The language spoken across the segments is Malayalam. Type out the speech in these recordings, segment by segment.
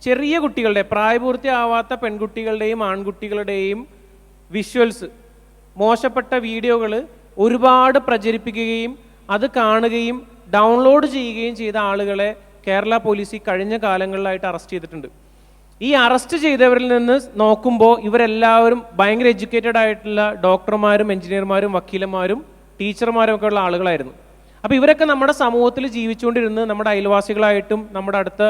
ചെറിയ കുട്ടികളുടെ പ്രായപൂർത്തിയാവാത്ത പെൺകുട്ടികളുടെയും ആൺകുട്ടികളുടെയും വിഷ്വൽസ്, മോശപ്പെട്ട വീഡിയോകൾ ഒരുപാട് പ്രചരിപ്പിക്കുകയും അത് കാണുകയും ഡൗൺലോഡ് ചെയ്യുകയും ചെയ്ത ആളുകളെ കേരള പോലീസ് ഈ കഴിഞ്ഞ കാലങ്ങളിലായിട്ട് അറസ്റ്റ് ചെയ്തിട്ടുണ്ട്. ഈ അറസ്റ്റ് ചെയ്തവരിൽ നിന്ന് നോക്കുമ്പോൾ ഇവരെല്ലാവരും ഭയങ്കര എഡ്യൂക്കേറ്റഡ് ആയിട്ടുള്ള ഡോക്ടർമാരും എഞ്ചിനീയർമാരും വക്കീലന്മാരും ടീച്ചർമാരും ഒക്കെ ഉള്ള ആളുകളായിരുന്നു. അപ്പോൾ ഇവരൊക്കെ നമ്മുടെ സമൂഹത്തിൽ ജീവിച്ചുകൊണ്ടിരുന്ന് നമ്മുടെ അയൽവാസികളായിട്ടും നമ്മുടെ അടുത്ത്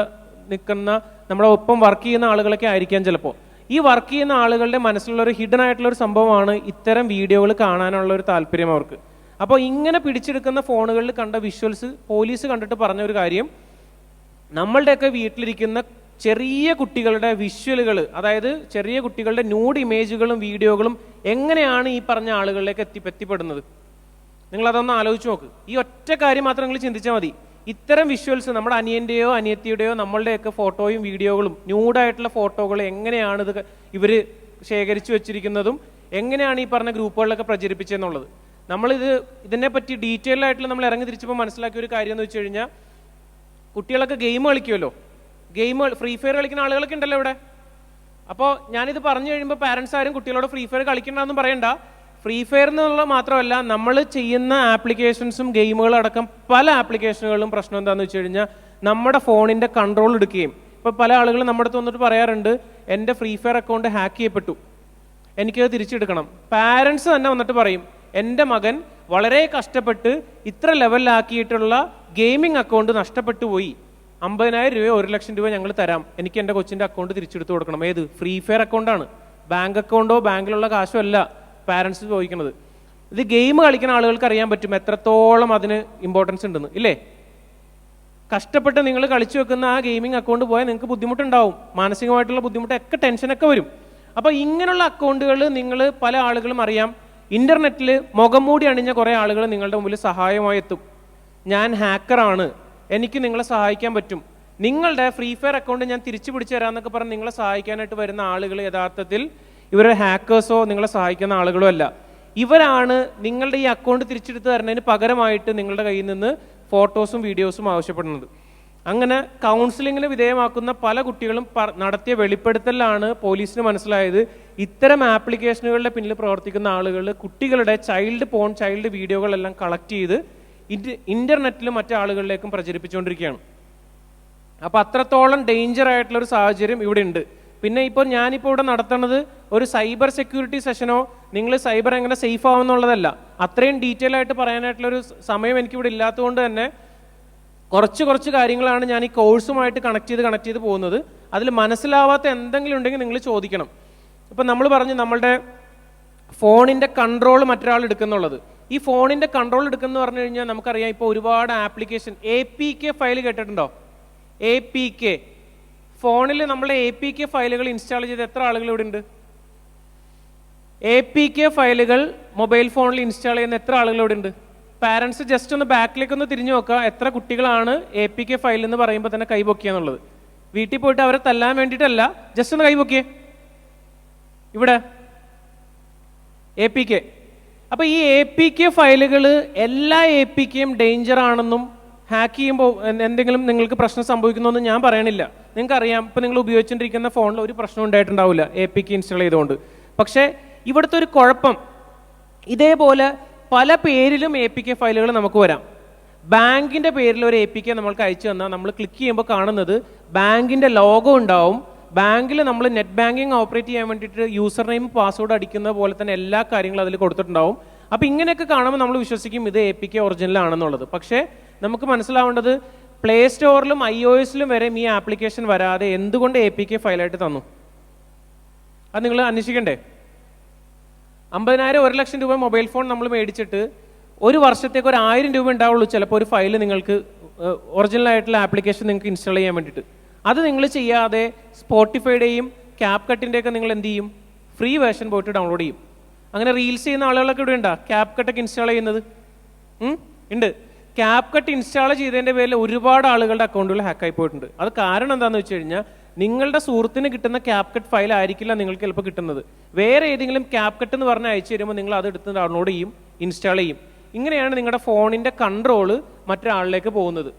നിൽക്കുന്ന നമ്മുടെ ഒപ്പം വർക്ക് ചെയ്യുന്ന ആളുകളൊക്കെ ആയിരിക്കാം ചിലപ്പോൾ. ഈ വർക്ക് ചെയ്യുന്ന ആളുകളുടെ മനസ്സിലുള്ള ഒരു ഹിഡൻ ആയിട്ടുള്ള ഒരു സംഭവമാണ് ഇത്തരം വീഡിയോകൾ കാണാനുള്ള ഒരു താല്പര്യം അവർക്ക്. അപ്പോൾ ഇങ്ങനെ പിടിച്ചെടുക്കുന്ന ഫോണുകളിൽ കണ്ട വിഷ്വൽസ് പോലീസ് കണ്ടിട്ട് പറഞ്ഞ ഒരു കാര്യം, നമ്മളുടെയൊക്കെ വീട്ടിലിരിക്കുന്ന ചെറിയ കുട്ടികളുടെ വിഷ്വലുകൾ, അതായത് ചെറിയ കുട്ടികളുടെ ന്യൂഡ് ഇമേജുകളും വീഡിയോകളും എങ്ങനെയാണ് ഈ പറഞ്ഞ ആളുകളിലേക്ക് എത്തിപ്പെടുന്നത്? നിങ്ങളതൊന്ന് ആലോചിച്ച് നോക്ക്. ഈ ഒറ്റ കാര്യം മാത്രം നിങ്ങൾ ചിന്തിച്ചാൽ മതി. ഇത്തരം വിഷ്വൽസ് നമ്മുടെ അനിയൻ്റെയോ അനിയത്തിയുടെയോ നമ്മളുടെയൊക്കെ ഫോട്ടോയും വീഡിയോകളും ന്യൂഡായിട്ടുള്ള ഫോട്ടോകൾ എങ്ങനെയാണ് ഇവർ ശേഖരിച്ചു വെച്ചിരിക്കുന്നതും എങ്ങനെയാണ് ഈ പറഞ്ഞ ഗ്രൂപ്പുകളിലൊക്കെ പ്രചരിപ്പിച്ചതെന്നുള്ളത് ഇതിനെപ്പറ്റി ഡീറ്റെയിൽ ആയിട്ടുള്ള നമ്മൾ ഇറങ്ങി തിരിച്ചപ്പോൾ മനസ്സിലാക്കിയ ഒരു കാര്യം എന്ന് വെച്ച് കഴിഞ്ഞാൽ, കുട്ടികളൊക്കെ ഗെയിം കളിക്കുമല്ലോ, ഫ്രീ ഫയർ കളിക്കുന്ന ആളുകളൊക്കെ ഉണ്ടല്ലോ ഇവിടെ. അപ്പോൾ ഞാനിത് പറഞ്ഞു കഴിയുമ്പോൾ പാരൻസ് ആരും കുട്ടികളോട് ഫ്രീ ഫയർ കളിക്കണ്ടെന്നും പറയണ്ട. ഫ്രീ ഫയർ എന്നുള്ള മാത്രമല്ല, നമ്മൾ ചെയ്യുന്ന ആപ്ലിക്കേഷൻസും ഗെയിമുകളടക്കം പല ആപ്ലിക്കേഷനുകളിലും പ്രശ്നം എന്താണെന്ന് വെച്ച് കഴിഞ്ഞാൽ നമ്മുടെ ഫോണിൻ്റെ കൺട്രോൾ എടുക്കുകയും, ഇപ്പോൾ പല ആളുകളും നമ്മുടെ അടുത്ത് വന്നിട്ട് പറയാറുണ്ട്, എൻ്റെ ഫ്രീ ഫയർ അക്കൗണ്ട് ഹാക്ക് ചെയ്യപ്പെട്ടു, എനിക്കത് തിരിച്ചെടുക്കണം. പാരൻസ് തന്നെ വന്നിട്ട് പറയും, എൻ്റെ മകൻ വളരെ കഷ്ടപ്പെട്ട് ഇത്ര ലെവലിലാക്കിയിട്ടുള്ള ഗെയിമിംഗ് അക്കൗണ്ട് നഷ്ടപ്പെട്ടു പോയി, 50,000 രൂപയോ 1,00,000 രൂപ ഞങ്ങൾ തരാം, എനിക്ക് എൻ്റെ കൊച്ചിൻ്റെ അക്കൗണ്ട് തിരിച്ചെടുത്ത് കൊടുക്കണം. ഏത്? ഫ്രീ ഫയർ അക്കൗണ്ടാണ്. ബാങ്ക് അക്കൗണ്ടോ ബാങ്കിലുള്ള കാശോ അല്ല പാരൻസ് ചോദിക്കുന്നത്. ഇത് ഗെയിം കളിക്കുന്ന ആളുകൾക്ക് അറിയാൻ പറ്റും എത്രത്തോളം അതിന് ഇമ്പോർട്ടൻസ് ഉണ്ടെന്ന്, ഇല്ലേ? കഷ്ടപ്പെട്ട് നിങ്ങൾ കളിച്ചു വെക്കുന്ന ആ ഗെയിമിംഗ് അക്കൗണ്ട് പോയാൽ നിങ്ങൾക്ക് ബുദ്ധിമുട്ടുണ്ടാവും, മാനസികമായിട്ടുള്ള ബുദ്ധിമുട്ടൊക്കെ, ടെൻഷനൊക്കെ വരും. അപ്പോൾ ഇങ്ങനെയുള്ള അക്കൗണ്ടുകൾ നിങ്ങൾ പല ആളുകളും അറിയാം, ഇന്റർനെറ്റിൽ മുഖം മൂടി അണിഞ്ഞ കുറേ ആളുകൾ നിങ്ങളുടെ മുമ്പിൽ സഹായമായി എത്തും. ഞാൻ ഹാക്കറാണ്, എനിക്ക് നിങ്ങളെ സഹായിക്കാൻ പറ്റും, നിങ്ങളുടെ ഫ്രീ ഫയർ അക്കൗണ്ട് ഞാൻ തിരിച്ചു പിടിച്ചു തരാമെന്നൊക്കെ പറഞ്ഞ് നിങ്ങളെ സഹായിക്കാനായിട്ട് വരുന്ന ആളുകൾ യഥാർത്ഥത്തിൽ ഇവർ ഹാക്കേഴ്സോ നിങ്ങളെ സഹായിക്കുന്ന ആളുകളോ അല്ല. ഇവരാണ് നിങ്ങളുടെ ഈ അക്കൗണ്ട് തിരിച്ചെടുത്ത് തരുന്നതിന് പകരമായിട്ട് നിങ്ങളുടെ കയ്യിൽ നിന്ന് ഫോട്ടോസും വീഡിയോസും ആവശ്യപ്പെടുന്നത്. അങ്ങനെ കൗൺസിലിങ്ങിന് വിധേയമാക്കുന്ന പല കുട്ടികളും നടത്തിയ വെളിപ്പെടുത്തലാണ് പോലീസിന് മനസ്സിലായത്, ഇത്തരം ആപ്ലിക്കേഷനുകളുടെ പിന്നിൽ പ്രവർത്തിക്കുന്ന ആളുകൾ കുട്ടികളുടെ ചൈൽഡ് വീഡിയോകളെല്ലാം കളക്ട് ചെയ്ത് ഇന്റർനെറ്റിലും മറ്റു ആളുകളിലേക്കും പ്രചരിപ്പിച്ചുകൊണ്ടിരിക്കുകയാണ്. അപ്പോൾ അത്രത്തോളം ഡേഞ്ചർ ആയിട്ടുള്ള ഒരു സാഹചര്യം ഇവിടെ ഉണ്ട്. പിന്നെ ഇപ്പോൾ ഞാനിപ്പോൾ ഇവിടെ നടത്തുന്നത് ഒരു സൈബർ സെക്യൂരിറ്റി സെഷനോ നിങ്ങൾ സൈബർ എങ്ങനെ സേഫ് ആവുമെന്നുള്ളതല്ല. അത്രയും ഡീറ്റെയിൽ ആയിട്ട് പറയാനായിട്ടുള്ളൊരു സമയം എനിക്കിവിടെ ഇല്ലാത്തതുകൊണ്ട് തന്നെ കുറച്ച് കാര്യങ്ങളാണ് ഞാൻ ഈ കോഴ്സുമായിട്ട് കണക്ട് ചെയ്ത് പോകുന്നത്. അതിൽ മനസ്സിലാവാത്ത എന്തെങ്കിലും ഉണ്ടെങ്കിൽ നിങ്ങൾ ചോദിക്കണം. ഇപ്പം നമ്മൾ പറഞ്ഞു നമ്മളുടെ ഫോണിൻ്റെ കൺട്രോൾ മറ്റൊരാൾ എടുക്കുന്നുള്ളത്. ഈ ഫോണിൻ്റെ കൺട്രോൾ എടുക്കുന്ന പറഞ്ഞു കഴിഞ്ഞാൽ നമുക്കറിയാം, ഇപ്പോൾ ഒരുപാട് ആപ്ലിക്കേഷൻ APK ഫയൽ കേട്ടിട്ടുണ്ടോ? APK ഫോണിൽ നമ്മൾ APK ഫയലുകൾ ഇൻസ്റ്റാൾ ചെയ്ത് എത്ര ആളുകൾ ഇവിടെ ഉണ്ട്? APK ഫയലുകൾ മൊബൈൽ ഫോണിൽ ഇൻസ്റ്റാൾ ചെയ്യുന്ന എത്ര ആളുകൾ ഇവിടെ ഉണ്ട്? പാരൻസ് ജസ്റ്റ് ഒന്ന് ബാക്കിലേക്ക് ഒന്ന് തിരിഞ്ഞു നോക്കുക, എത്ര കുട്ടികളാണ് APK ഫയൽ എന്ന് പറയുമ്പോൾ തന്നെ കൈപൊക്കിയെന്നുള്ളത്. വീട്ടിൽ പോയിട്ട് അവരെ തല്ലാൻ വേണ്ടിയിട്ടല്ല, ജസ്റ്റ് ഒന്ന് കൈപൊക്കിയേ. ഇവിടെ APK. അപ്പോൾ ഈ APK ഫയലുകൾ എല്ലാ APKയും ഡേഞ്ചർ ആണെന്നും ഹാക്ക് ചെയ്യുമ്പോൾ എന്തെങ്കിലും നിങ്ങൾക്ക് പ്രശ്നം സംഭവിക്കുന്നൊന്നും ഞാൻ പറയണില്ല. നിങ്ങൾക്കറിയാം, ഇപ്പോൾ നിങ്ങൾ ഉപയോഗിച്ചുകൊണ്ടിരിക്കുന്ന ഫോണിൽ ഒരു പ്രശ്നം ഉണ്ടായിട്ടുണ്ടാവില്ല APK ഇൻസ്റ്റാൾ ചെയ്തുകൊണ്ട്. പക്ഷേ ഇവിടുത്തെ ഒരു കുഴപ്പം, ഇതേപോലെ പല പേരിലും APK ഫയലുകൾ നമുക്ക് വരാം. ബാങ്കിൻ്റെ പേരിൽ ഒരു APK നമ്മൾക്ക് അയച്ചു തന്നാൽ നമ്മൾ ക്ലിക്ക് ചെയ്യുമ്പോൾ കാണുന്നത് ബാങ്കിൻ്റെ ലോഗോ ഉണ്ടാവും. ബാങ്കിൽ നമ്മൾ നെറ്റ് ബാങ്കിങ് ഓപ്പറേറ്റ് ചെയ്യാൻ വേണ്ടിയിട്ട് യൂസർ നെയിം പാസ്വേഡ് അടിക്കുന്ന പോലെ തന്നെ എല്ലാ കാര്യങ്ങളും അതിൽ കൊടുത്തിട്ടുണ്ടാവും. അപ്പോൾ ഇങ്ങനെയൊക്കെ കാണുമ്പോൾ നമ്മൾ വിശ്വസിക്കും ഇത് APK ഒറിജിനൽ ആണെന്നുള്ളത്. പക്ഷേ നമുക്ക് മനസ്സിലാവേണ്ടത് പ്ലേ സ്റ്റോറിലും iOS-ലും വരെ ഈ ആപ്ലിക്കേഷൻ വരാതെ എന്തുകൊണ്ട് APK ഫയലായിട്ട് തന്നു? അത് നിങ്ങൾ അന്വേഷിക്കണ്ടേ? 50,000 1,00,000 രൂപ മൊബൈൽ ഫോൺ നമ്മൾ മേടിച്ചിട്ട് ഒരു വർഷത്തേക്ക് 1,000 രൂപ ഉണ്ടാവുള്ളൂ ചിലപ്പോൾ ഒരു ഫയൽ നിങ്ങൾക്ക് ഒറിജിനൽ ആയിട്ടുള്ള ആപ്ലിക്കേഷൻ നിങ്ങൾക്ക് ഇൻസ്റ്റാൾ ചെയ്യാൻ വേണ്ടിയിട്ട്. അത് നിങ്ങൾ ചെയ്യാതെ സ്പോട്ടിഫൈയുടെയും CapCut-ൻ്റെയൊക്കെ നിങ്ങൾ എന്ത് ചെയ്യും? ഫ്രീ വേർഷൻ പോയിട്ട് ഡൗൺലോഡ് ചെയ്യും. അങ്ങനെ റീൽസ് ചെയ്യുന്ന ആളുകളൊക്കെ ഇവിടെ ഉണ്ടോ CapCut-ഒക്കെ ഇൻസ്റ്റാൾ ചെയ്യുന്നത്? ഉണ്ട്. CapCut ഇൻസ്റ്റാൾ ചെയ്തതിൻ്റെ പേരിൽ ഒരുപാട് ആളുകളുടെ അക്കൗണ്ടുകൾ ഹാക്കായി പോയിട്ടുണ്ട്. അത് കാരണം എന്താണെന്ന് വെച്ച് കഴിഞ്ഞാൽ നിങ്ങളുടെ സുഹൃത്തിന് കിട്ടുന്ന CapCut ഫയൽ ആയിരിക്കില്ല നിങ്ങൾക്ക് ചിലപ്പോൾ കിട്ടുന്നത്. വേറെ ഏതെങ്കിലും CapCut എന്ന് പറഞ്ഞ് അയച്ചു തരുമ്പോൾ നിങ്ങൾ അത് എടുത്ത് ഡൗൺലോഡ് ചെയ്യും, ഇൻസ്റ്റാൾ ചെയ്യും. ഇങ്ങനെയാണ് നിങ്ങളുടെ ഫോണിൻ്റെ കൺട്രോള് മറ്റൊരാളിലേക്ക് പോകുന്നത്.